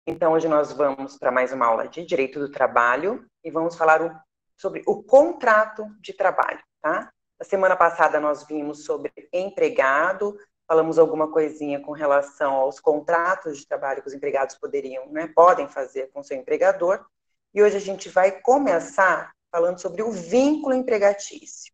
Então, hoje nós vamos para mais uma aula de Direito do Trabalho e vamos falar sobre o contrato de trabalho, tá? Na semana passada nós vimos sobre empregado, falamos alguma coisinha com relação aos contratos de trabalho que os empregados podem fazer com seu empregador, e hoje a gente vai começar falando sobre o vínculo empregatício.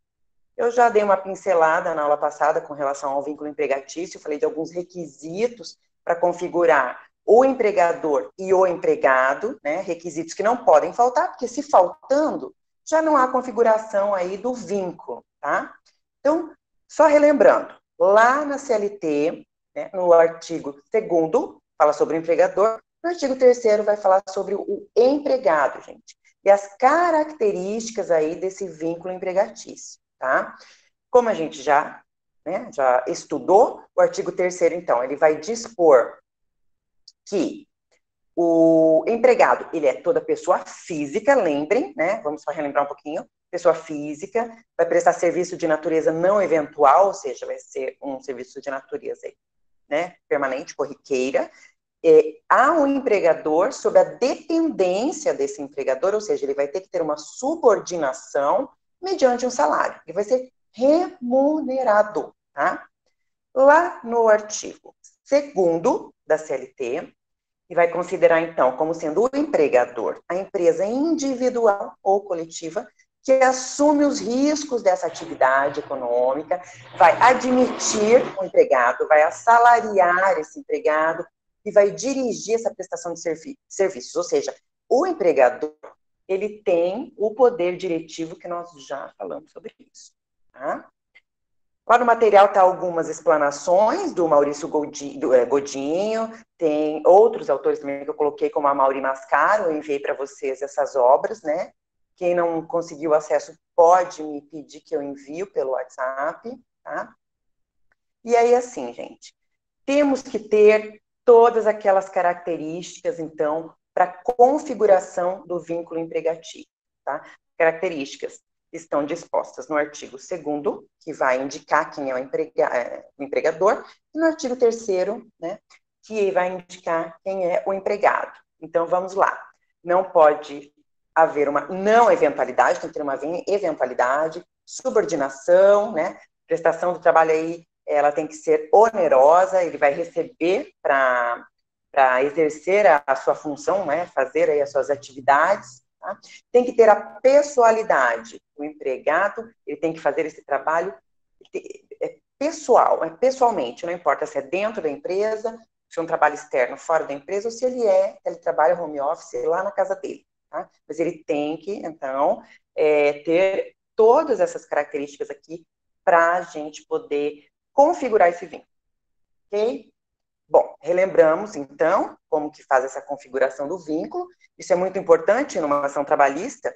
Eu já dei uma pincelada na aula passada com relação ao vínculo empregatício, falei de alguns requisitos para configurar o empregador e o empregado, né, requisitos que não podem faltar, porque se faltando, já não há configuração aí do vínculo, tá? Então, só relembrando, lá na CLT, né, no artigo 2º, fala sobre o empregador, no artigo 3º vai falar sobre o empregado, gente, e as características aí desse vínculo empregatício, tá? Como a gente já estudou, o artigo 3º, então, ele vai dispor que o empregado, ele é toda pessoa física, lembrem, né? Vamos só relembrar um pouquinho. Pessoa física, vai prestar serviço de natureza não eventual, ou seja, vai ser um serviço de natureza, né, permanente, corriqueira. Há um empregador sob a dependência desse empregador, ou seja, ele vai ter que ter uma subordinação mediante um salário. Ele vai ser remunerado, tá? Lá no artigo 2º da CLT, e vai considerar, então, como sendo o empregador a empresa individual ou coletiva que assume os riscos dessa atividade econômica, vai admitir o empregado, vai assalariar esse empregado e vai dirigir essa prestação de serviços. Ou seja, o empregador, ele tem o poder diretivo que nós já falamos sobre isso, tá? Lá no material está algumas explanações do Maurício Godinho, tem outros autores também que eu coloquei, como a Mauri Mascaro, eu enviei para vocês essas obras, né? Quem não conseguiu acesso pode me pedir que eu envio pelo WhatsApp, tá? E aí, assim, gente, temos que ter todas aquelas características, então, para configuração do vínculo empregatício, tá? Características estão dispostas no artigo 2º, que vai indicar quem é o empregador, e no artigo 3º, né, que vai indicar quem é o empregado. Então, vamos lá. Não pode haver uma não eventualidade, tem que ter uma eventualidade, subordinação, né, prestação do trabalho aí, ela tem que ser onerosa, ele vai receber para exercer a sua função, né, fazer aí as suas atividades, tá? Tem que ter a pessoalidade, o empregado, ele tem que fazer esse trabalho pessoal, pessoalmente, não importa se é dentro da empresa, se é um trabalho externo fora da empresa, ou se ele trabalha home office lá na casa dele, tá? Mas ele tem que, então, ter todas essas características aqui para a gente poder configurar esse vínculo, ok? Bom, relembramos, então, como que faz essa configuração do vínculo. Isso é muito importante numa ação trabalhista.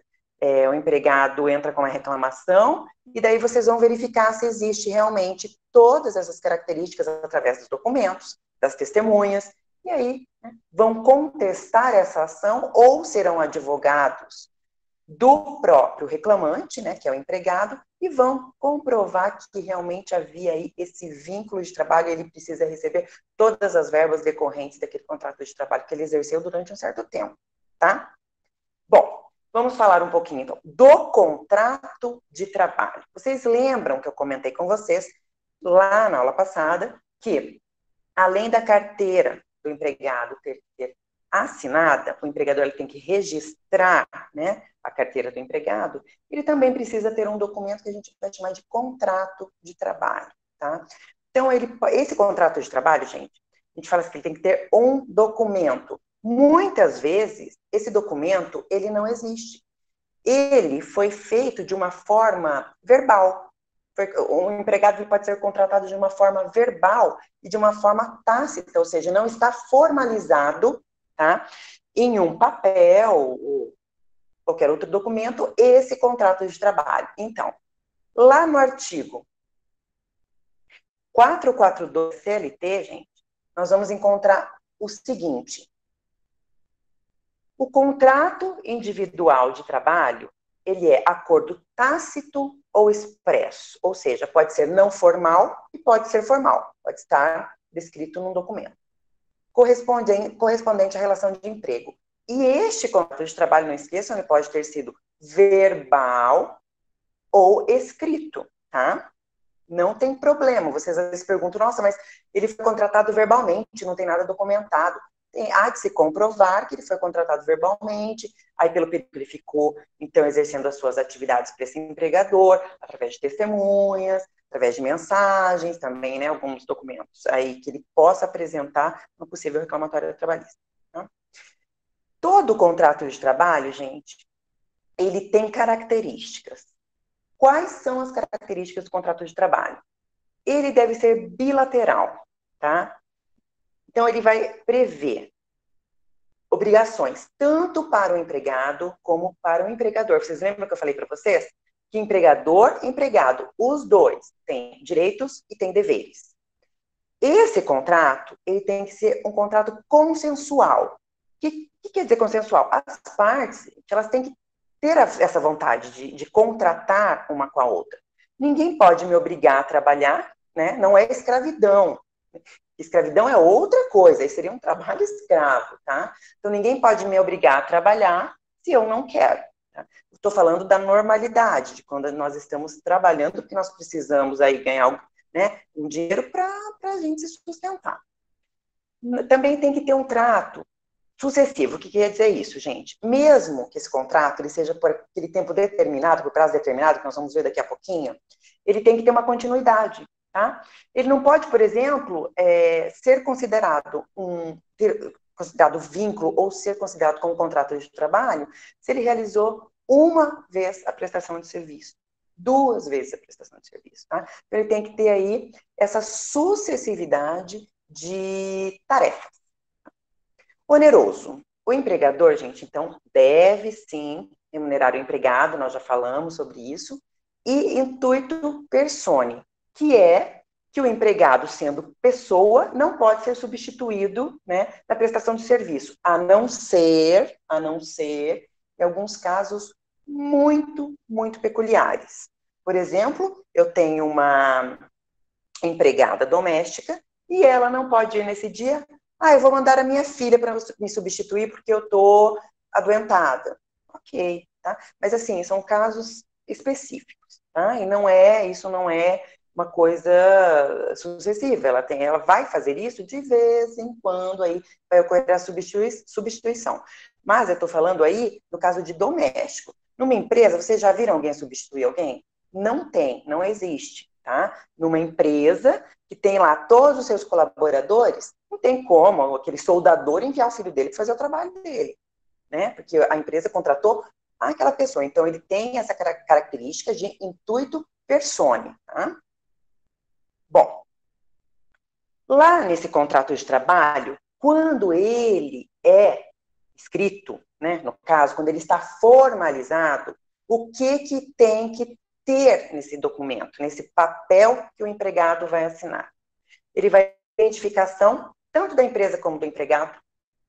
O empregado entra com uma reclamação e daí vocês vão verificar se existe realmente todas essas características através dos documentos, das testemunhas, e aí, né, vão contestar essa ação ou serão advogados do próprio reclamante, né, que é o empregado, e vão comprovar que realmente havia aí esse vínculo de trabalho, ele precisa receber todas as verbas decorrentes daquele contrato de trabalho que ele exerceu durante um certo tempo, tá? Bom, vamos falar um pouquinho, então, do contrato de trabalho. Vocês lembram que eu comentei com vocês, lá na aula passada, que, além da carteira do empregado ter assinada, o empregador ele tem que registrar, né, a carteira do empregado, ele também precisa ter um documento que a gente vai chamar de contrato de trabalho, tá? Então, esse contrato de trabalho, gente, a gente fala assim que ele tem que ter um documento. Muitas vezes, esse documento, ele não existe. Ele foi feito de uma forma verbal. O empregado ele pode ser contratado de uma forma verbal e de uma forma tácita, ou seja, não está formalizado, tá, em um papel ou qualquer outro documento, esse contrato de trabalho. Então, lá no artigo 442 CLT, gente, nós vamos encontrar o seguinte: o contrato individual de trabalho, ele é acordo tácito ou expresso, ou seja, pode ser não formal e pode ser formal, pode estar descrito num documento. correspondente à relação de emprego. E este contrato de trabalho, não esqueçam, ele pode ter sido verbal ou escrito, tá? Não tem problema. Vocês às vezes perguntam, nossa, mas ele foi contratado verbalmente, não tem nada documentado. Há de se comprovar que ele foi contratado verbalmente, aí pelo período ele ficou, então, exercendo as suas atividades para esse empregador, através de testemunhas, através de mensagens também, né, alguns documentos aí que ele possa apresentar no possível reclamatório trabalhista. Tá? Todo contrato de trabalho, gente, ele tem características. Quais são as características do contrato de trabalho? Ele deve ser bilateral, tá? Então, ele vai prever obrigações tanto para o empregado como para o empregador. Vocês lembram que eu falei para vocês? Que empregador e empregado, os dois, têm direitos e têm deveres. Esse contrato, ele tem que ser um contrato consensual. O que quer dizer consensual? As partes, elas têm que ter essa vontade de contratar uma com a outra. Ninguém pode me obrigar a trabalhar, né? Não é escravidão. Escravidão é outra coisa, isso seria um trabalho escravo, tá? Então, ninguém pode me obrigar a trabalhar se eu não quero. Tá? Estou falando da normalidade, de quando nós estamos trabalhando, porque nós precisamos aí ganhar, né, um dinheiro para a gente se sustentar. Também tem que ter um trato sucessivo. O que quer dizer isso, gente? Mesmo que esse contrato ele seja por aquele tempo determinado, por prazo determinado, que nós vamos ver daqui a pouquinho, ele tem que ter uma continuidade. Tá? Ele não pode, por exemplo, ser considerado considerado vínculo ou ser considerado como contrato de trabalho se ele realizou uma vez a prestação de serviço, 2 vezes a prestação de serviço. Tá? Então, ele tem que ter aí essa sucessividade de tarefas. Oneroso. O empregador, gente, então, deve sim remunerar o empregado, nós já falamos sobre isso, e intuito persone, que é que o empregado, sendo pessoa, não pode ser substituído, né, na prestação de serviço, a não ser, em alguns casos muito, muito peculiares. Por exemplo, eu tenho uma empregada doméstica e ela não pode ir nesse dia. Eu vou mandar a minha filha para me substituir porque eu estou adoentada. Ok, tá? Mas assim, são casos específicos, tá? E isso não é uma coisa sucessiva. Ela vai fazer isso de vez em quando, aí vai ocorrer a substituição. Mas eu estou falando aí no caso de doméstico. Numa empresa, vocês já viram alguém substituir alguém? Não tem, não existe, tá? Numa empresa que tem lá todos os seus colaboradores, não tem como aquele soldador enviar o filho dele para fazer o trabalho dele, né? Porque a empresa contratou aquela pessoa. Então, ele tem essa característica de intuito persone, tá? Bom, lá nesse contrato de trabalho, quando ele é escrito, né, no caso, quando ele está formalizado, o que tem que ter nesse documento, nesse papel que o empregado vai assinar? Ele vai ter identificação, tanto da empresa como do empregado,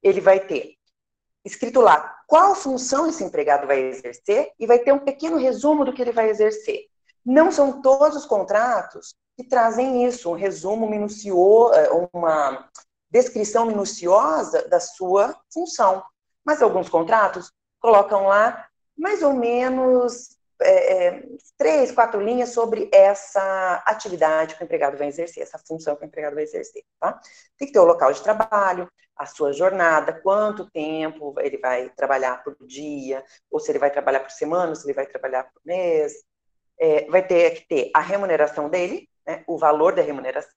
ele vai ter escrito lá qual função esse empregado vai exercer e vai ter um pequeno resumo do que ele vai exercer. Não são todos os contratos que trazem isso, um resumo minucioso, uma descrição minuciosa da sua função. Mas alguns contratos colocam lá mais ou menos 3, 4 linhas sobre essa atividade que o empregado vai exercer, essa função que o empregado vai exercer, tá? Tem que ter o local de trabalho, a sua jornada, quanto tempo ele vai trabalhar por dia, ou se ele vai trabalhar por semana, ou se ele vai trabalhar por mês. Vai ter que ter a remuneração dele, né, o valor da remuneração,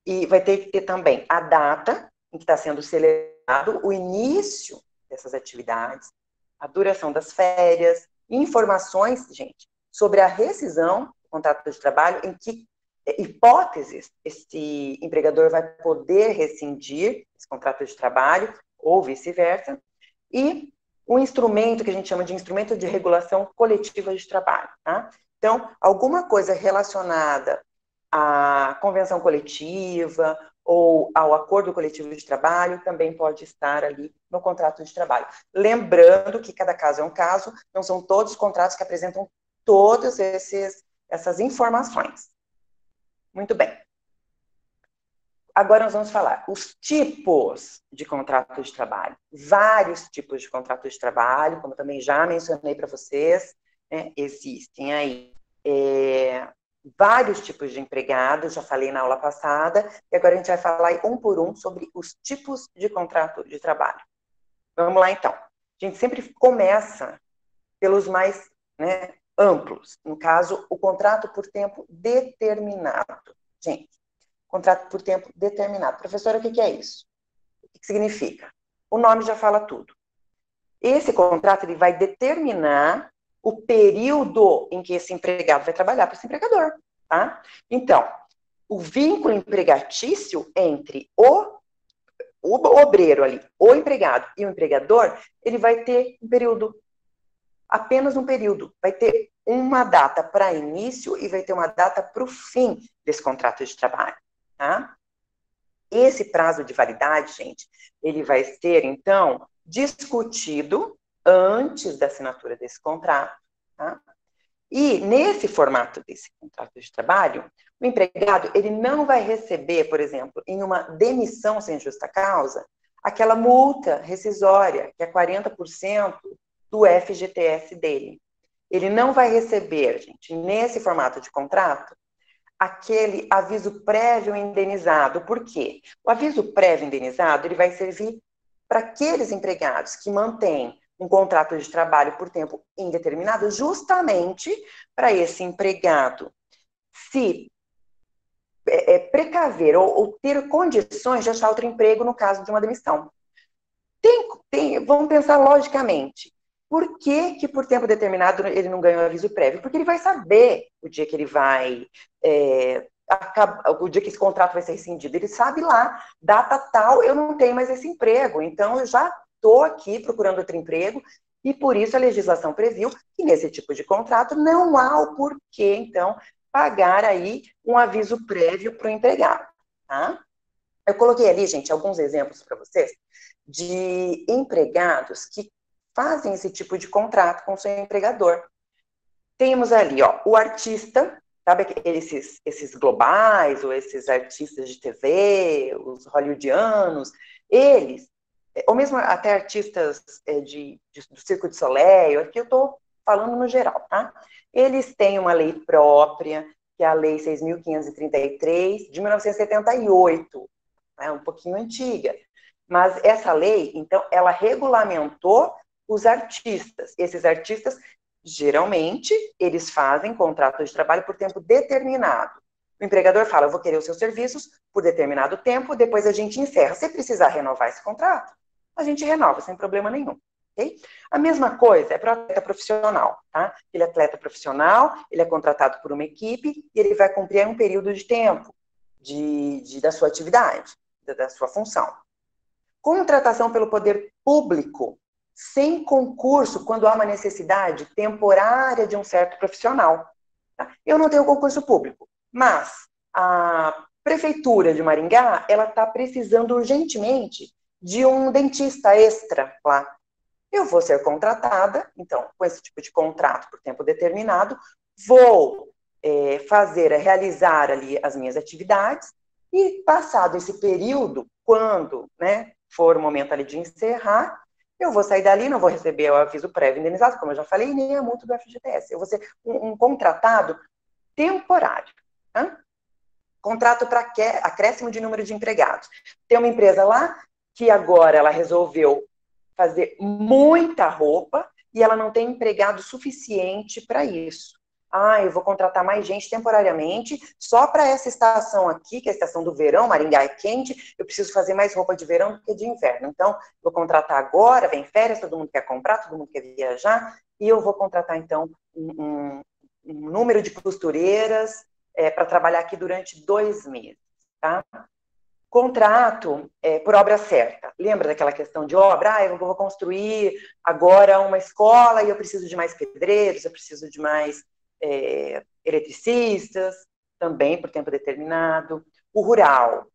e vai ter que ter também a data em que está sendo celebrado o início dessas atividades, a duração das férias, informações, gente, sobre a rescisão do contrato de trabalho, em que hipóteses esse empregador vai poder rescindir esse contrato de trabalho, ou vice-versa, e um instrumento que a gente chama de instrumento de regulação coletiva de trabalho, tá? Então, alguma coisa relacionada à convenção coletiva ou ao acordo coletivo de trabalho também pode estar ali no contrato de trabalho. Lembrando que cada caso é um caso, não são todos os contratos que apresentam todas essas informações. Muito bem. agora nós vamos falar os tipos de contrato de trabalho. Vários tipos de contrato de trabalho, como eu também já mencionei para vocês, né, existem aí vários tipos de empregados, já falei na aula passada, e agora a gente vai falar um por um sobre os tipos de contrato de trabalho. Vamos lá, então. A gente sempre começa pelos mais, né, amplos. No caso, o contrato por tempo determinado. Gente, contrato por tempo determinado. Professora, o que é isso? O que significa? O nome já fala tudo. Esse contrato ele vai determinar o período em que esse empregado vai trabalhar para esse empregador, tá? Então, o vínculo empregatício entre o obreiro ali, o empregado e o empregador, ele vai ter um período, apenas um período, vai ter uma data para início e vai ter uma data para o fim desse contrato de trabalho, tá? Esse prazo de validade, gente, ele vai ser, então, discutido antes da assinatura desse contrato, tá? E nesse formato desse contrato de trabalho, o empregado, ele não vai receber, por exemplo, em uma demissão sem justa causa, aquela multa rescisória, que é 40% do FGTS dele. Ele não vai receber, gente, nesse formato de contrato, aquele aviso prévio indenizado. Por quê? O aviso prévio indenizado, ele vai servir para aqueles empregados que mantêm um contrato de trabalho por tempo indeterminado, justamente para esse empregado se precaver ou ter condições de achar outro emprego no caso de uma demissão. Vamos pensar logicamente. Por que por tempo determinado ele não ganha o aviso prévio? Porque ele vai saber o dia que ele vai o dia que esse contrato vai ser rescindido. Ele sabe lá, data tal, eu não tenho mais esse emprego, então eu já estou aqui procurando outro emprego, e por isso a legislação previu que nesse tipo de contrato não há o porquê, então, pagar aí um aviso prévio para o empregado, tá? Eu coloquei ali, gente, alguns exemplos para vocês de empregados que fazem esse tipo de contrato com o seu empregador. Temos ali, ó, o artista, sabe esses globais, ou esses artistas de TV, os hollywoodianos, eles, ou mesmo até artistas do Circo de Soleil, aqui eu estou falando no geral, tá? Eles têm uma lei própria, que é a Lei 6.533, de 1978, é um pouquinho antiga, mas essa lei, então, ela regulamentou os artistas. Esses artistas, geralmente, eles fazem contrato de trabalho por tempo determinado. O empregador fala, eu vou querer os seus serviços por determinado tempo, depois a gente encerra. Se precisar renovar esse contrato, a gente renova, sem problema nenhum. Okay? A mesma coisa é para o atleta profissional, tá? Ele é atleta profissional, ele é contratado por uma equipe e ele vai cumprir um período de tempo da sua atividade, da sua função. Contratação pelo poder público, sem concurso, quando há uma necessidade temporária de um certo profissional. Tá? Eu não tenho concurso público, mas a Prefeitura de Maringá, ela está precisando urgentemente de um dentista extra lá. Eu vou ser contratada, então, com esse tipo de contrato por tempo determinado, vou realizar ali as minhas atividades, e passado esse período, quando, né, for o momento ali de encerrar, eu vou sair dali, não vou receber o aviso prévio indenizado, como eu já falei, nem a multa do FGTS. Eu vou ser um contratado temporário. Tá? Contrato para acréscimo de número de empregados. Tem uma empresa lá que agora ela resolveu fazer muita roupa e ela não tem empregado suficiente para isso. Eu vou contratar mais gente temporariamente, só para essa estação aqui, que é a estação do verão, Maringá é quente, eu preciso fazer mais roupa de verão do que de inverno. Então, vou contratar agora, vem férias, todo mundo quer comprar, todo mundo quer viajar, e eu vou contratar, então, um número de costureiras para trabalhar aqui durante 2 meses, tá? Contrato por obra certa. Lembra daquela questão de obra? Eu vou construir agora uma escola e eu preciso de mais pedreiros, eu preciso de mais eletricistas, também por tempo determinado. O rural,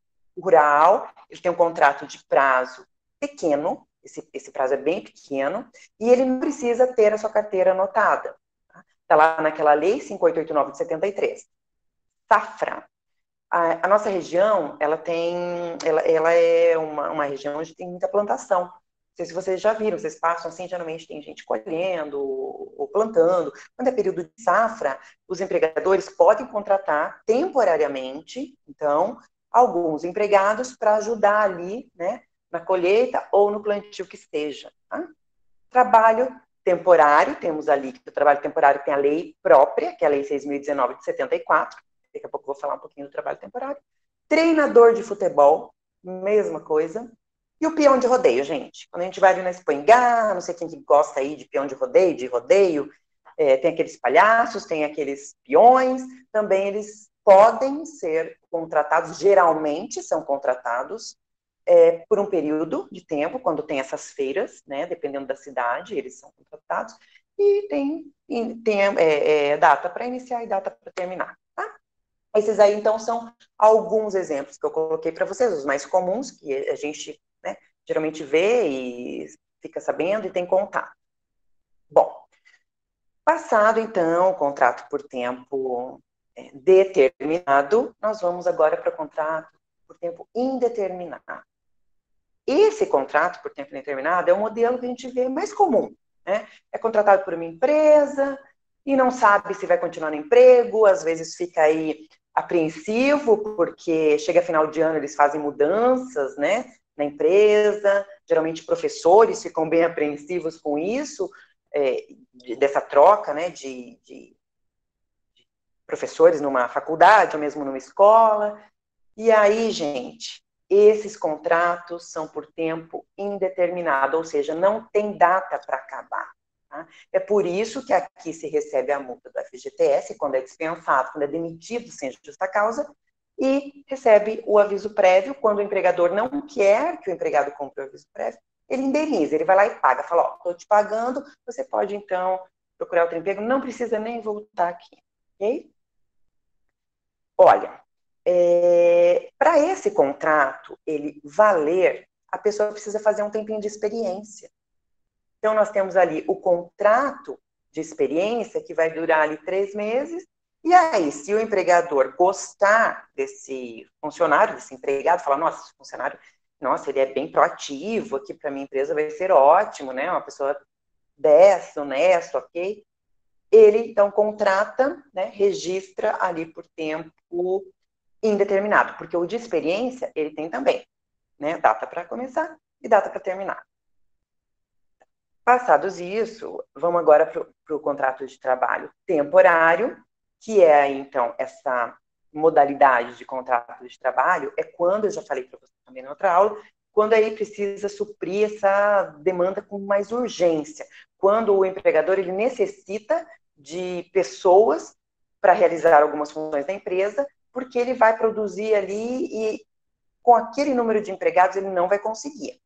ele tem um contrato de prazo pequeno, esse prazo é bem pequeno, e ele não precisa ter a sua carteira anotada. Está lá naquela lei 5889 de 73. Safra. A nossa região, ela é uma região onde tem muita plantação. Não sei se vocês já viram, vocês passam assim, geralmente tem gente colhendo ou plantando. Quando é período de safra, os empregadores podem contratar temporariamente, então, alguns empregados para ajudar ali, né, na colheita ou no plantio que esteja. Tá? Trabalho temporário, temos ali que o trabalho temporário tem a lei própria, que é a lei 6.019 de 74, daqui a pouco eu vou falar um pouquinho do trabalho temporário. Treinador de futebol, mesma coisa. E o peão de rodeio, gente. Quando a gente vai ali na Espoingá, não sei quem que gosta aí de peão de rodeio, tem aqueles palhaços, tem aqueles peões, também eles podem ser contratados, geralmente são contratados, por um período de tempo, quando tem essas feiras, né, dependendo da cidade, eles são contratados, e tem data para iniciar e data para terminar. Tá? Esses aí, então, são alguns exemplos que eu coloquei para vocês, os mais comuns, que a gente, né, geralmente vê e fica sabendo e tem contato. Bom, passado, então, o contrato por tempo determinado, nós vamos agora para o contrato por tempo indeterminado. Esse contrato por tempo indeterminado é o modelo que a gente vê mais comum, né? É contratado por uma empresa e não sabe se vai continuar no emprego, às vezes fica aí apreensivo, porque chega final de ano eles fazem mudanças, né, na empresa, geralmente professores ficam bem apreensivos com isso, dessa troca, né, de professores numa faculdade ou mesmo numa escola. E aí, gente, esses contratos são por tempo indeterminado, ou seja, não tem data para acabar. Tá? É por isso que aqui se recebe a multa do FGTS, quando é dispensado, quando é demitido sem justa causa, e recebe o aviso prévio, quando o empregador não quer que o empregado cumpra o aviso prévio, ele indeniza, ele vai lá e paga, fala, ó, estou te pagando, você pode, então, procurar outro emprego, não precisa nem voltar aqui, ok? Olha, para esse contrato ele valer, a pessoa precisa fazer um tempinho de experiência. Então, nós temos ali o contrato de experiência, que vai durar ali 3 meses, e aí, se o empregador gostar desse funcionário, desse empregado, falar, nossa, esse funcionário, nossa, ele é bem proativo, aqui para minha empresa vai ser ótimo, né? Uma pessoa dessa, honesta, ok? Ele, então, contrata, né, registra ali por tempo indeterminado, porque o de experiência, ele tem também, né, data para começar e data para terminar. Passados isso, vamos agora para o contrato de trabalho temporário, que é, então, essa modalidade de contrato de trabalho, é quando, eu já falei para você também na outra aula, quando aí precisa suprir essa demanda com mais urgência, quando o empregador ele necessita de pessoas para realizar algumas funções da empresa, porque ele vai produzir ali e com aquele número de empregados ele não vai conseguir.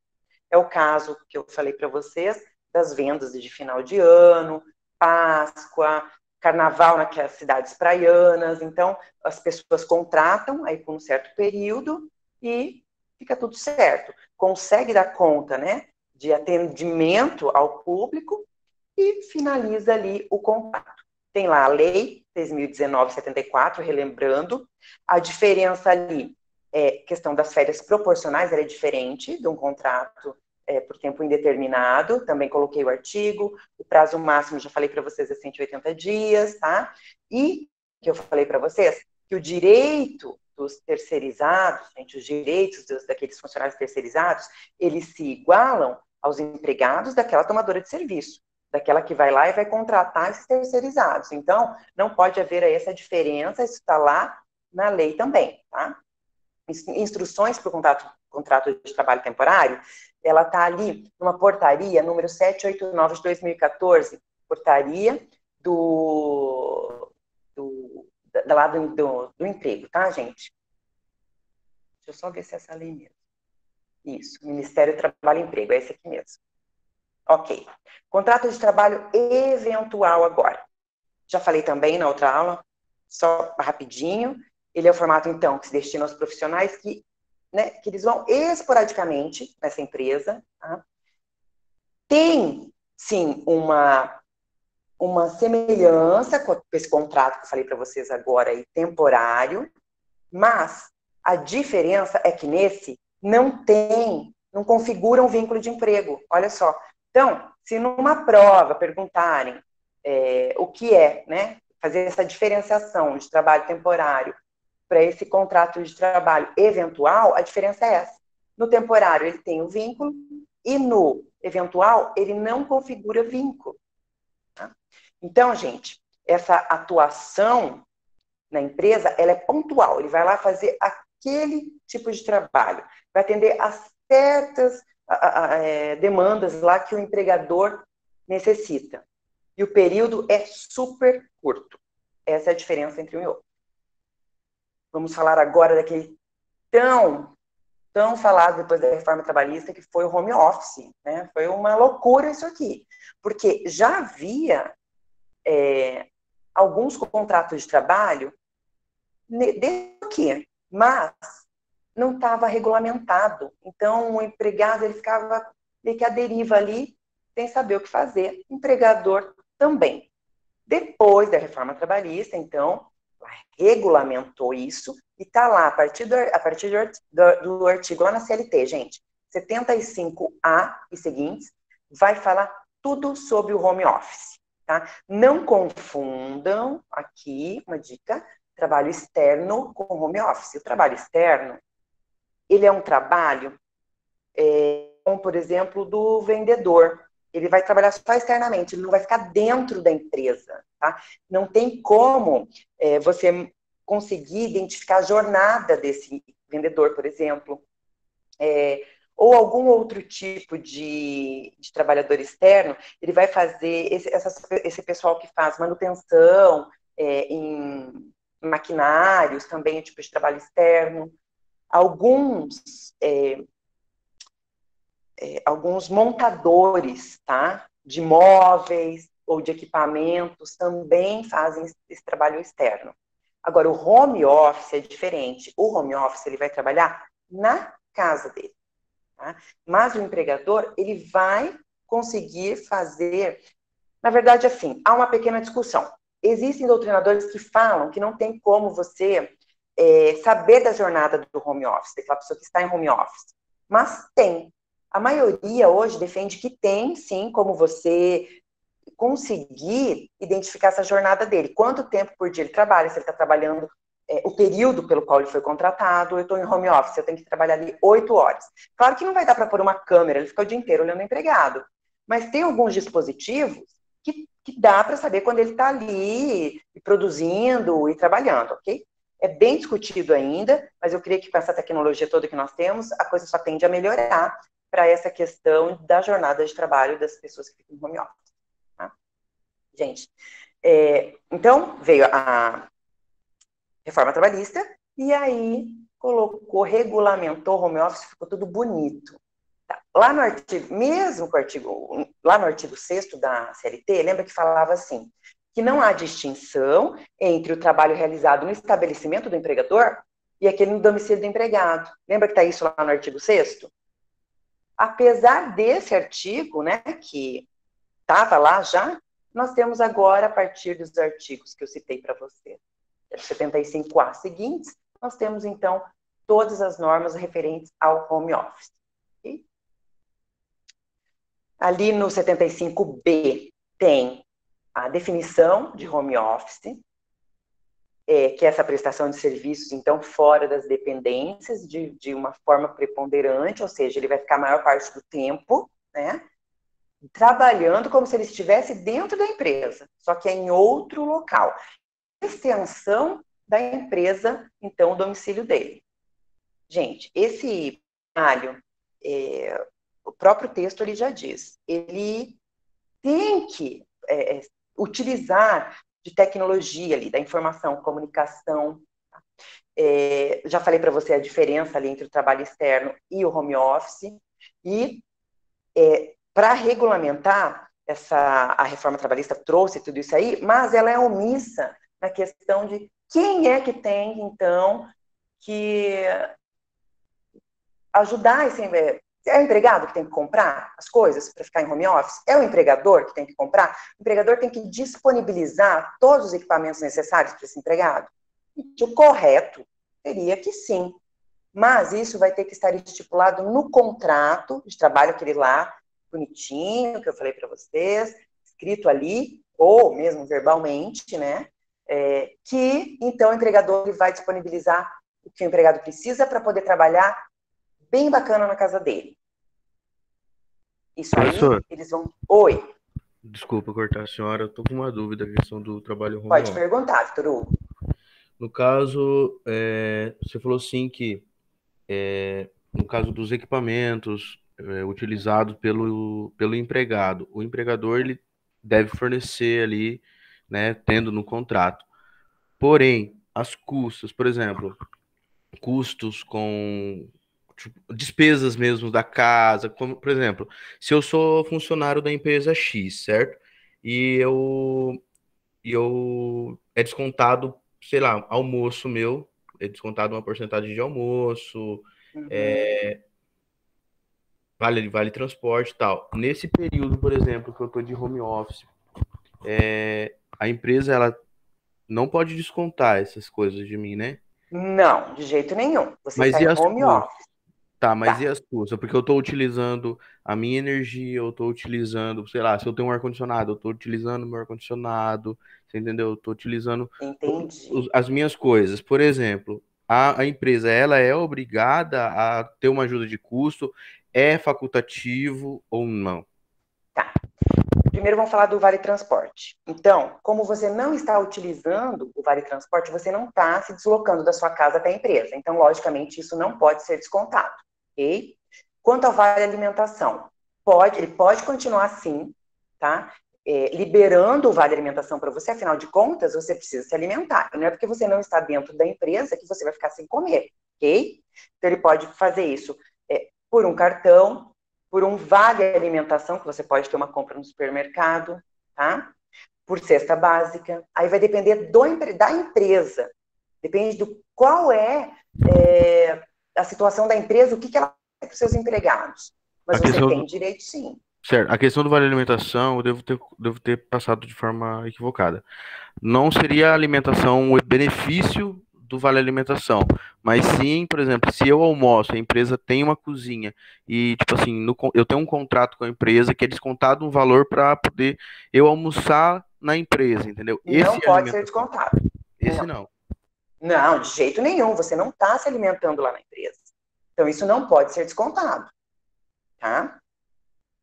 É o caso que eu falei para vocês das vendas de final de ano, Páscoa, Carnaval naquelas cidades praianas. Então, as pessoas contratam aí por um certo período e fica tudo certo. Consegue dar conta, né, de atendimento ao público e finaliza ali o contrato. Tem lá a lei 6.019/74, relembrando, a diferença ali é questão das férias proporcionais, ela é diferente de um contrato por tempo indeterminado, também coloquei o artigo, o prazo máximo, já falei para vocês, é 180 dias, tá? E, que eu falei para vocês, que o direito dos terceirizados, gente, os direitos daqueles funcionários terceirizados, eles se igualam aos empregados daquela tomadora de serviço, daquela que vai lá e vai contratar esses terceirizados. Então, não pode haver aí essa diferença, isso está lá na lei também, tá? Instruções para o contrato de trabalho temporário, ela está ali numa portaria, número 789 de 2014, portaria lá do emprego, tá, gente? Deixa eu só ver se é essa lei mesmo. Isso, Ministério do Trabalho e Emprego, é esse aqui mesmo. Ok. Contrato de trabalho eventual agora. Já falei também na outra aula, só rapidinho. Ele é o formato, então, que se destina aos profissionais que eles vão esporadicamente nessa empresa. Tá? Tem, sim, uma semelhança com esse contrato que eu falei para vocês agora, aí, temporário, Mas a diferença é que nesse não configura um vínculo de emprego. Olha só. Então, se numa prova perguntarem o que é, né, fazer essa diferenciação de trabalho temporário para esse contrato de trabalho eventual, a diferença é essa. No temporário, ele tem o vínculo, e no eventual, ele não configura vínculo. Tá? Então, gente, essa atuação na empresa, ela é pontual. Ele vai lá fazer aquele tipo de trabalho, vai atender a certas demandas lá que o empregador necessita. E o período é super curto. Essa é a diferença entre um e outro. Vamos falar agora daquele tão falado depois da reforma trabalhista, que foi o home office, né? Foi uma loucura isso aqui, porque já havia alguns contratos de trabalho desse aqui, mas não estava regulamentado. Então, o empregado ele ficava meio que à deriva ali, sem saber o que fazer. O empregador também. Depois da reforma trabalhista, então, regulamentou isso e está lá, a partir do artigo lá na CLT, gente, 75A e seguintes, vai falar tudo sobre o home office, tá? Não confundam aqui, uma dica, trabalho externo com home office. O trabalho externo, ele é um trabalho, como, por exemplo, do vendedor. Ele vai trabalhar só externamente, ele não vai ficar dentro da empresa, tá? Não tem como você conseguir identificar a jornada desse vendedor, por exemplo, ou algum outro tipo de trabalhador externo. Ele vai fazer, esse pessoal que faz manutenção em maquinários, também é tipo de trabalho externo. Alguns montadores, tá? De móveis ou de equipamentos também fazem esse trabalho externo. Agora, o home office é diferente. O home office, ele vai trabalhar na casa dele, tá? Mas o empregador, ele vai conseguir fazer... Na verdade, assim, há uma pequena discussão. Existem doutrinadores que falam que não tem como você saber da jornada do home office, daquela pessoa que está em home office. Mas tem. A maioria hoje defende que tem, sim, como você conseguir identificar essa jornada dele. Quanto tempo por dia ele trabalha, se ele está trabalhando o período pelo qual ele foi contratado. Eu estou em home office, eu tenho que trabalhar ali 8 horas. Claro que não vai dar para pôr uma câmera, ele fica o dia inteiro olhando o empregado. Mas tem alguns dispositivos que dá para saber quando ele está ali produzindo e trabalhando, ok? É bem discutido ainda, mas eu creio que com essa tecnologia toda que nós temos, a coisa só tende a melhorar para essa questão da jornada de trabalho das pessoas que ficam em home office. Tá? Gente, então veio a reforma trabalhista e aí regulamentou o home office, ficou tudo bonito. Tá. Lá no artigo, lá no artigo 6º da CLT, lembra que falava assim, que não há distinção entre o trabalho realizado no estabelecimento do empregador e aquele no domicílio do empregado. Lembra que está isso lá no artigo 6º? Apesar desse artigo, né, que estava lá já, nós temos agora, a partir dos artigos que eu citei para você, 75A seguintes, nós temos, então, todas as normas referentes ao home office. Okay? Ali no 75B tem a definição de home office, que é essa prestação de serviços, então, fora das dependências, de uma forma preponderante, ou seja, ele vai ficar a maior parte do tempo, né, trabalhando como se ele estivesse dentro da empresa, só que é em outro local. Extensão da empresa, então, o domicílio dele. Gente, esse trabalho, o próprio texto ele já diz, ele tem que utilizar de tecnologia ali, da informação, comunicação. Já falei para você a diferença ali entre o trabalho externo e o home office. E para regulamentar, a reforma trabalhista trouxe tudo isso aí, mas ela é omissa na questão de quem é que tem, então, que ajudar esse... É o empregado que tem que comprar as coisas para ficar em home office? É o empregador que tem que comprar? O empregador tem que disponibilizar todos os equipamentos necessários para esse empregado? E o correto Teria que sim. Mas isso vai ter que estar estipulado no contrato de trabalho, aquele lá, bonitinho, que eu falei para vocês, escrito ali, ou mesmo verbalmente, né? Que, então, o empregador vai disponibilizar o que o empregado precisa para poder trabalhar bem bacana na casa dele. Isso aí, Professor, eles vão... Oi, desculpa cortar a senhora, eu tô com uma dúvida na questão do trabalho home pode office. perguntar, Vitor Hugo. No caso, você falou assim que, no caso dos equipamentos utilizados pelo empregado, o empregador ele deve fornecer ali, né, tendo no contrato. Porém, as custas, por exemplo, custos com tipo, despesas mesmo da casa, como, por exemplo, se eu sou funcionário da empresa X, certo? E eu é descontado, sei lá, almoço meu, é descontado uma porcentagem de almoço, Uhum. vale transporte e tal. Nesse período, por exemplo, que eu tô de home office, a empresa ela não pode descontar essas coisas de mim, né? Não, de jeito nenhum. Você Mas está e em as home custas? office, Tá, mas e tá? as custas? Porque eu estou utilizando a minha energia, eu estou utilizando, sei lá, se eu tenho um ar-condicionado, eu estou utilizando meu ar-condicionado, você entendeu? Eu estou utilizando Entendi. as minhas coisas. Por exemplo, a empresa, ela é obrigada a ter uma ajuda de custo, é facultativo ou não? Tá. Primeiro vamos falar do Vale Transporte. Então, como você não está utilizando o Vale Transporte, você não está se deslocando da sua casa até a empresa. Então, logicamente, isso não pode ser descontado, ok? Quanto ao Vale Alimentação, ele pode continuar assim, tá? Liberando o Vale Alimentação para você, afinal de contas, você precisa se alimentar. Não é porque você não está dentro da empresa que você vai ficar sem comer, ok? Então, ele pode fazer isso por um cartão, por um vale alimentação, que você pode ter uma compra no supermercado, tá? Por cesta básica. Aí vai depender da empresa. Depende do qual a situação da empresa, o que ela tem para os seus empregados. A Mas você questão tem do, direito, sim. certo, a questão do vale alimentação, eu devo ter passado de forma equivocada. Não seria a alimentação o benefício do vale alimentação, mas sim, por exemplo, se eu almoço, a empresa tem uma cozinha e, tipo assim, eu tenho um contrato com a empresa que é descontado um valor para poder eu almoçar na empresa, entendeu? Não Esse é pode ser alimentação. descontado. Esse Não. não. Não, de jeito nenhum. Você não está se alimentando lá na empresa. Então, isso não pode ser descontado, tá?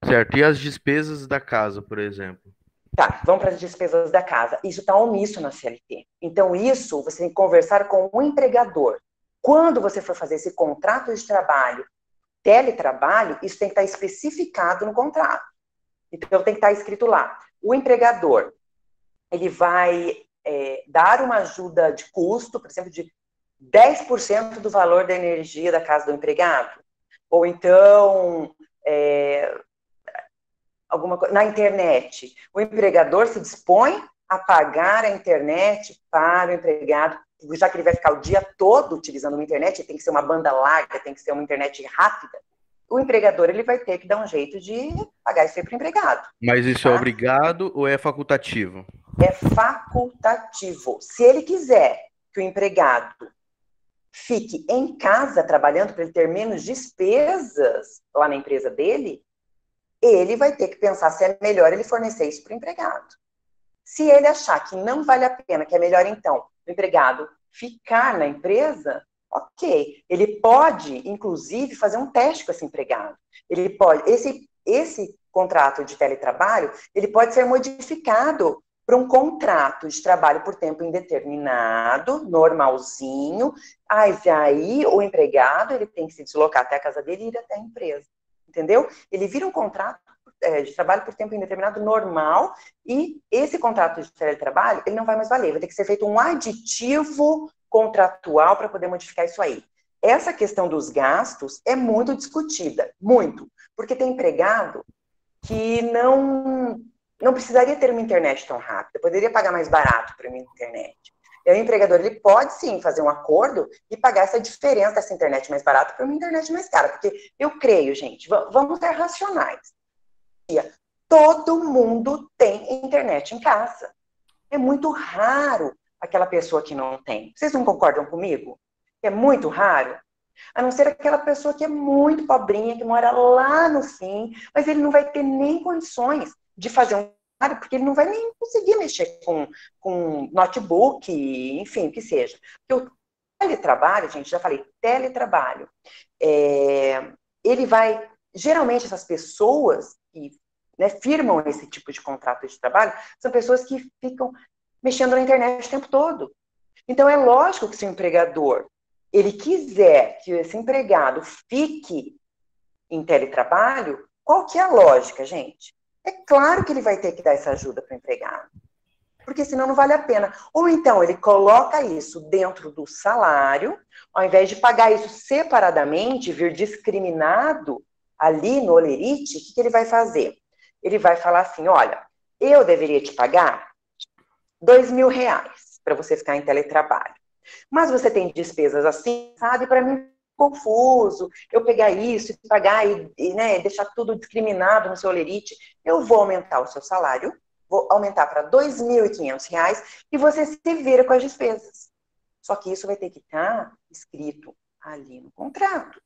Certo. E as despesas da casa, por exemplo? Tá, vamos para as despesas da casa. Isso está omisso na CLT. Então, isso você tem que conversar com o empregador. Quando você for fazer esse contrato de trabalho, teletrabalho, isso tem que estar especificado no contrato. Então, tem que estar escrito lá. O empregador, ele vai dar uma ajuda de custo, por exemplo, de 10% do valor da energia da casa do empregado. Ou então, alguma coisa na internet. O empregador se dispõe a pagar a internet para o empregado, já que ele vai ficar o dia todo utilizando uma internet, tem que ser uma banda larga, tem que ser uma internet rápida. O empregador ele vai ter que dar um jeito de pagar isso aí para o empregado, Mas isso é tá? obrigado ou é facultativo? É facultativo. Se ele quiser que o empregado fique em casa trabalhando para ele ter menos despesas lá na empresa dele, ele vai ter que pensar se é melhor ele fornecer isso para o empregado. Se ele achar que não vale a pena, que é melhor então o empregado ficar na empresa, ok. Ele pode, inclusive, fazer um teste com esse empregado. Ele pode, esse contrato de teletrabalho, ele pode ser modificado para um contrato de trabalho por tempo indeterminado, normalzinho. Aí o empregado ele tem que se deslocar até a casa dele e ir até a empresa. Entendeu? Ele vira um contrato de trabalho por tempo indeterminado normal, e esse contrato de teletrabalho, ele não vai mais valer, vai ter que ser feito um aditivo contratual para poder modificar isso aí. Essa questão dos gastos é muito discutida, muito, porque tem empregado que não precisaria ter uma internet tão rápida, poderia pagar mais barato para uma internet. E o empregador ele pode sim fazer um acordo e pagar essa diferença dessa internet mais barata para uma internet mais cara, porque eu creio, gente, vamos ser racionais. Todo mundo tem internet em casa. É muito raro aquela pessoa que não tem. Vocês não concordam comigo? que é muito raro, a não ser aquela pessoa que é muito pobrinha, que mora lá no fim, mas ele não vai ter nem condições de fazer um trabalho, porque ele não vai nem conseguir mexer com notebook, enfim, o que seja. Porque o teletrabalho, gente, já falei, teletrabalho, ele vai, geralmente essas pessoas que, né, firmam esse tipo de contrato de trabalho, são pessoas que ficam mexendo na internet o tempo todo. Então, é lógico que se o empregador ele quiser que esse empregado fique em teletrabalho, qual que é a lógica, gente? É claro que ele vai ter que dar essa ajuda para o empregado, porque senão não vale a pena. Ou então ele coloca isso dentro do salário, ao invés de pagar isso separadamente, vir discriminado ali no holerite, o que ele vai fazer? Ele vai falar assim, olha, eu deveria te pagar R$ 2.000 para você ficar em teletrabalho. Mas você tem despesas assim, sabe? Para mim, confuso. Eu pegar isso e pagar e né, deixar tudo discriminado no seu holerite. Eu vou aumentar o seu salário, vou aumentar para R$ 2.500 e você se vira com as despesas. Só que isso vai ter que estar escrito ali no contrato.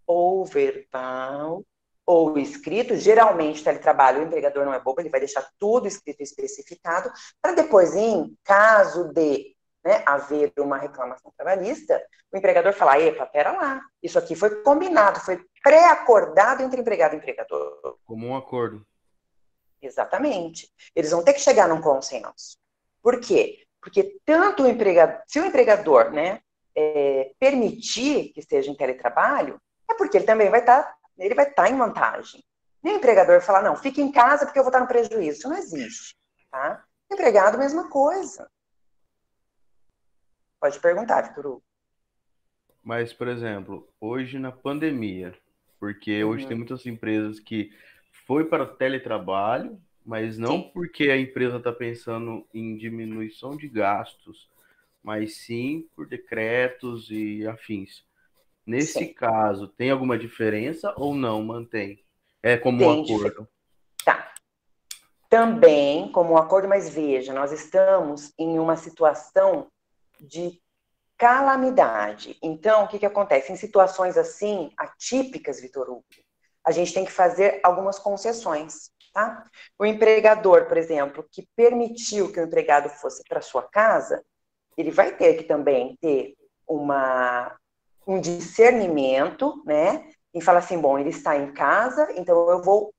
Ou verbal, ou escrito. Geralmente, teletrabalho, o empregador não é bobo, ele vai deixar tudo escrito e especificado, para depois, em caso de haver uma reclamação trabalhista, o empregador falar, epa, pera lá, isso aqui foi combinado, foi pré-acordado entre empregado e empregador. Como um acordo. Exatamente. Eles vão ter que chegar num consenso. Por quê? Porque tanto o empregador, se o empregador, permitir que esteja em teletrabalho, é porque ele também vai estar em vantagem. Nem o empregador falar, não, fique em casa porque eu vou estar no prejuízo. Isso não existe, tá? Empregado, mesma coisa. Pode perguntar, Vitor Hugo. Mas, por exemplo, hoje na pandemia, porque hoje tem muitas empresas que foi para o teletrabalho, mas não Sim. porque a empresa está pensando em diminuição de gastos, mas sim por decretos e afins. Nesse Sim. caso, tem alguma diferença ou não mantém? É como um Tem acordo. Tá. Também como um acordo, mas veja, nós estamos em uma situação de calamidade. Então, o que acontece? Em situações assim, atípicas, Vitor Hugo, a gente tem que fazer algumas concessões, tá? O empregador, por exemplo, que permitiu que o empregado fosse para sua casa, ele vai ter que também ter um discernimento, né? E falar assim, bom, ele está em casa, então eu vou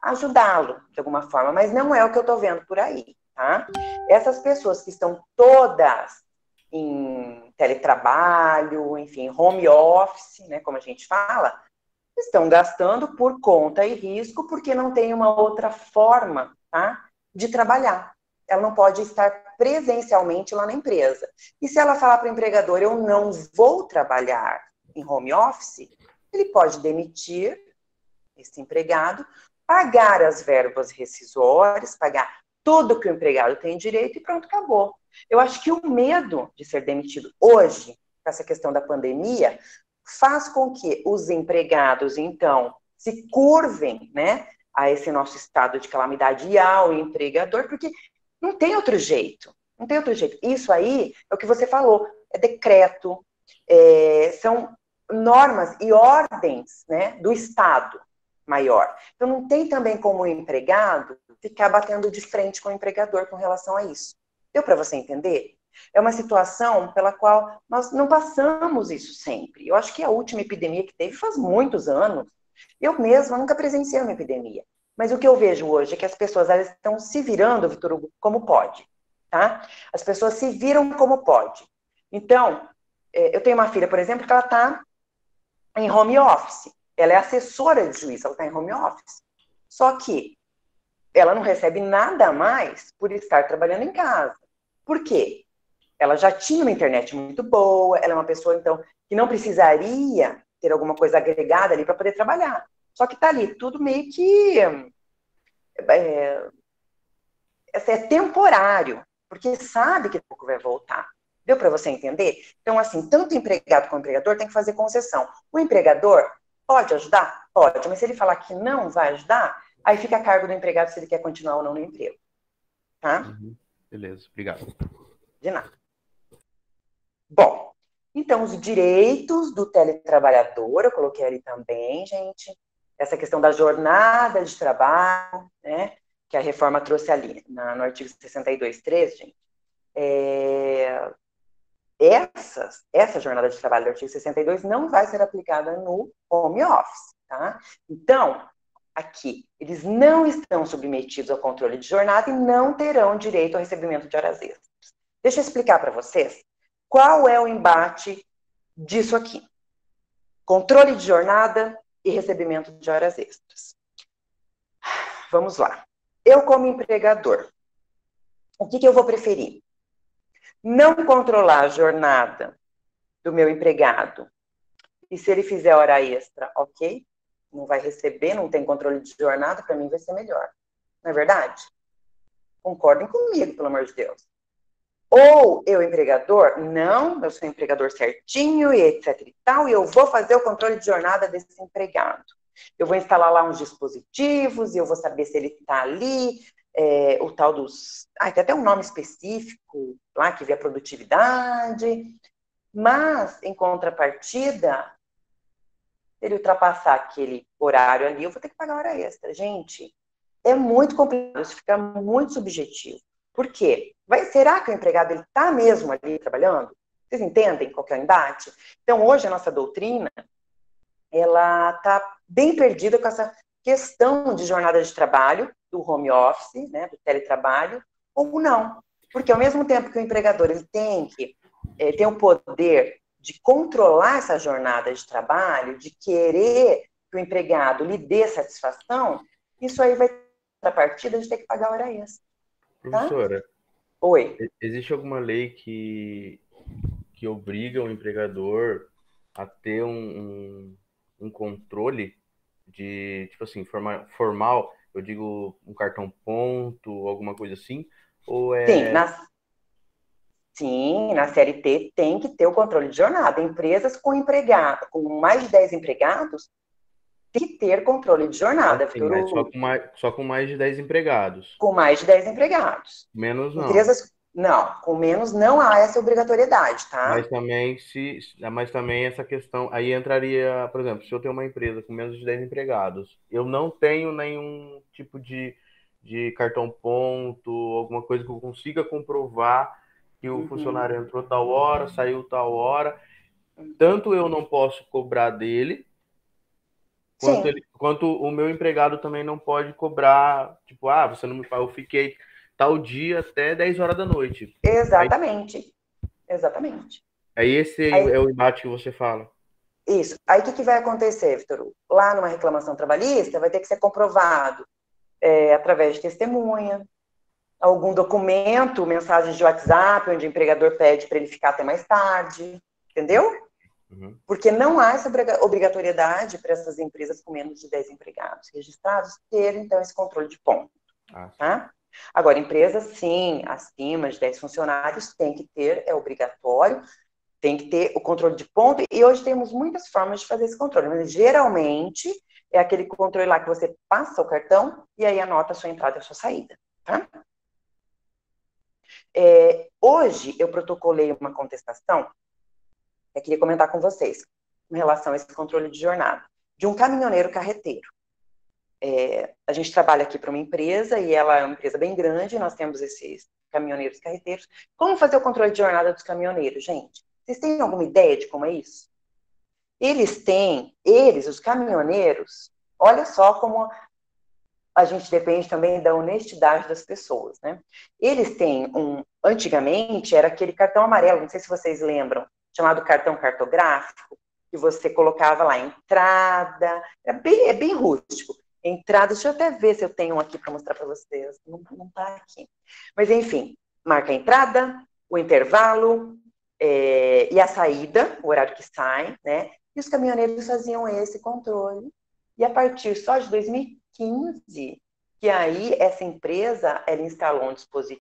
ajudá-lo de alguma forma, mas não é o que eu estou vendo por aí, tá? Essas pessoas que estão todas em teletrabalho, enfim, home office, né, como a gente fala, estão gastando por conta e risco porque não tem uma outra forma, tá, de trabalhar. Ela não pode estar presencialmente lá na empresa. E se ela falar para o empregador, eu não vou trabalhar em home office, ele pode demitir esse empregado, pagar as verbas rescisórias, pagar tudo que o empregado tem direito e pronto, acabou. Eu acho que o medo de ser demitido hoje, com essa questão da pandemia, faz com que os empregados, então, se curvem, né, a esse nosso estado de calamidade e ao empregador, porque não tem outro jeito. Não tem outro jeito. Isso aí é o que você falou, é decreto, são normas e ordens, né, do Estado maior. Então, não tem também como o empregado ficar batendo de frente com o empregador com relação a isso. Deu para você entender? É uma situação pela qual nós não passamos isso sempre. Eu acho que a última epidemia que teve faz muitos anos. Eu mesma nunca presenciei uma epidemia. Mas o que eu vejo hoje é que as pessoas elas estão se virando, Vitor Hugo, como pode. Tá? As pessoas se viram como pode. Então, eu tenho uma filha, por exemplo, que ela está em home office. Ela é assessora de juiz, ela está em home office. Só que ela não recebe nada a mais por estar trabalhando em casa. Por quê? Ela já tinha uma internet muito boa, ela é uma pessoa, então, que não precisaria ter alguma coisa agregada ali para poder trabalhar. Só que está ali tudo meio que é temporário, porque sabe que pouco vai voltar. Deu para você entender? Então, assim, tanto o empregado como o empregador tem que fazer concessão. O empregador pode ajudar? Pode, mas se ele falar que não vai ajudar, aí fica a cargo do empregado se ele quer continuar ou não no emprego. Tá? Beleza, obrigado. De nada. Bom, Então, os direitos do teletrabalhador, eu coloquei ali também, gente, essa questão da jornada de trabalho, né, que a reforma trouxe ali, no artigo 62.3, gente, essa jornada de trabalho do artigo 62 não vai ser aplicada no home office, tá? Então, aqui, eles não estão submetidos ao controle de jornada e não terão direito ao recebimento de horas extras. Deixa eu explicar para vocês qual é o embate disso aqui. Controle de jornada e recebimento de horas extras. Vamos lá. Eu, como empregador, o que eu vou preferir? Não controlar a jornada do meu empregado. E se ele fizer hora extra, ok? Não vai receber, não tem controle de jornada, para mim vai ser melhor. Não é verdade? Concordem comigo, pelo amor de Deus. Ou eu, empregador, não, eu sou empregador certinho e etc e tal, e eu vou fazer o controle de jornada desse empregado. Eu vou instalar lá uns dispositivos e eu vou saber se ele está ali, o tal dos... tem até um nome específico lá que vê a produtividade, mas, em contrapartida, se ele ultrapassar aquele horário ali, eu vou ter que pagar hora extra. Gente, é muito complicado, isso fica muito subjetivo. Por quê? Será que o empregado está mesmo ali trabalhando? Vocês entendem qual que é o embate? Então, hoje, a nossa doutrina, ela está bem perdida com essa questão de jornada de trabalho, do home office, né, do teletrabalho, ou não. Porque, ao mesmo tempo que o empregador ele tem o poder de controlar essa jornada de trabalho, de querer que o empregado lhe dê satisfação, isso aí vai ter a partida de ter que pagar hora extra. Professora, tá? Oi. Existe alguma lei que obriga o empregador a ter um controle de, tipo assim, formal, eu digo um cartão ponto, alguma coisa assim? Ou Sim, na CLT tem que ter o controle de jornada. Empresas com mais de 10 empregados, tem que ter controle de jornada. Sim, mas só com mais de 10 empregados. Com mais de 10 empregados. Menos não. Empresas, não, com menos não há essa obrigatoriedade, tá? Mas também essa questão, aí entraria, por exemplo, se eu tenho uma empresa com menos de 10 empregados, eu não tenho nenhum tipo de cartão ponto, alguma coisa que eu consiga comprovar que o funcionário entrou tal hora, saiu tal hora, tanto eu não posso cobrar dele, quanto o meu empregado também não pode cobrar, tipo, você não me pagou, eu fiquei tal dia até 10 horas da noite. Exatamente. Exatamente. Aí esse é o embate que você fala. Isso. Aí o que vai acontecer, Vitor? Lá numa reclamação trabalhista, vai ter que ser comprovado através de testemunha, algum documento, mensagens de WhatsApp, onde o empregador pede para ele ficar até mais tarde, entendeu? Uhum. Porque não há essa obrigatoriedade para essas empresas com menos de 10 empregados registrados ter, então, esse controle de ponto. Tá? Agora, empresas, sim, acima de 10 funcionários, tem que ter, é obrigatório, tem que ter o controle de ponto, e hoje temos muitas formas de fazer esse controle, mas geralmente é aquele controle lá que você passa o cartão e aí anota a sua entrada e a sua saída, tá? Hoje eu protocolei uma contestação, eu queria comentar com vocês, em relação a esse controle de jornada, de um caminhoneiro carreteiro. A gente trabalha aqui para uma empresa, e ela é uma empresa bem grande, nós temos esses caminhoneiros carreteiros. Como fazer o controle de jornada dos caminhoneiros, gente? Vocês têm alguma ideia de como é isso? Os caminhoneiros, olha só como a gente depende também da honestidade das pessoas, né? Eles têm antigamente era aquele cartão amarelo, não sei se vocês lembram, chamado cartão cartográfico, que você colocava lá entrada, é bem rústico. Entrada, deixa eu até ver se eu tenho um aqui para mostrar para vocês, não está aqui. Mas enfim, marca a entrada, o intervalo, e a saída, o horário que sai, né? E os caminhoneiros faziam esse controle. E a partir só de 2015, que aí essa empresa, ela instalou um dispositivo